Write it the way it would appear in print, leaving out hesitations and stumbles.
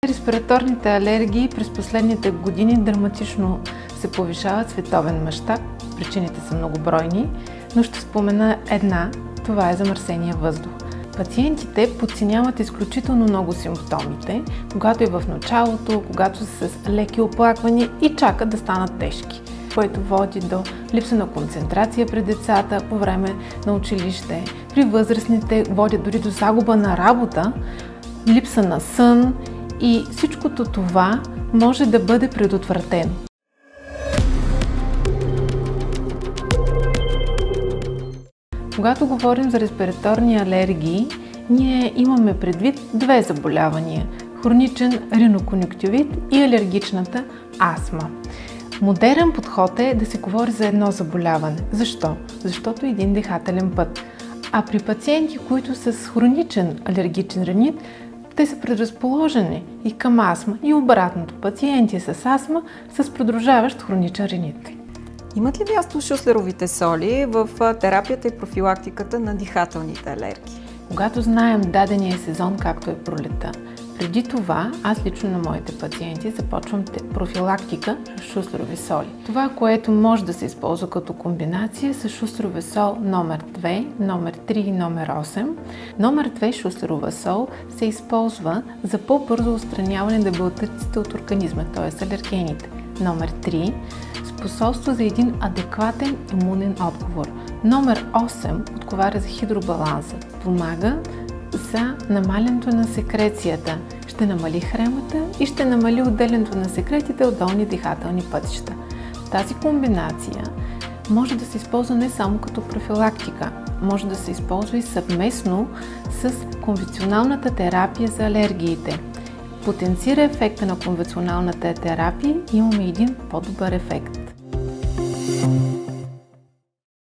Респираторните алергии през последните години драматично се повишават в световен мащаб. Причините са многобройни, но ще спомена една – това е замърсения въздух. Пациентите подценяват изключително много симптомите, когато е в началото, когато са с леки оплаквания и чакат да станат тежки, което води до липса на концентрация при децата по време на училище, при възрастните води дори до загуба на работа, липса на сън и всичкото това може да бъде предотвратено. Когато говорим за респираторни алергии, ние имаме предвид две заболявания – хроничен риноконюктивит и алергичната астма. Модерен подход е да се говори за едно заболяване. Защо? Защото е един дихателен път. А при пациенти, които са с хроничен алергичен ринит, те са предразположени и към астма и обратното. Пациенти с астма с продължаващ хроничен ринит. Имат ли място шуслеровите соли в терапията и профилактиката на дихателните алергии? Когато знаем дадения сезон, както е пролета, преди това аз лично на моите пациенти започвам профилактика с шуслерови соли. Това, което може да се използва като комбинация с шуслерова сол номер 2, номер 3 и номер 8. Номер 2 шуслерова сол се използва за по-бързо отстраняване на дебелтъците от организма, т.е. алергените. Номер 3 способства за един адекватен имунен отговор. Номер 8 отговаря за хидробаланса. Помага за намалянето на секрецията. Ще намали хремата и ще намали отделянето на секретите от долни дихателни пътища. Тази комбинация може да се използва не само като профилактика, може да се използва и съвместно с конвенционалната терапия за алергиите. Потенцира ефекта на конвенционалната терапия и имаме един по-добър ефект.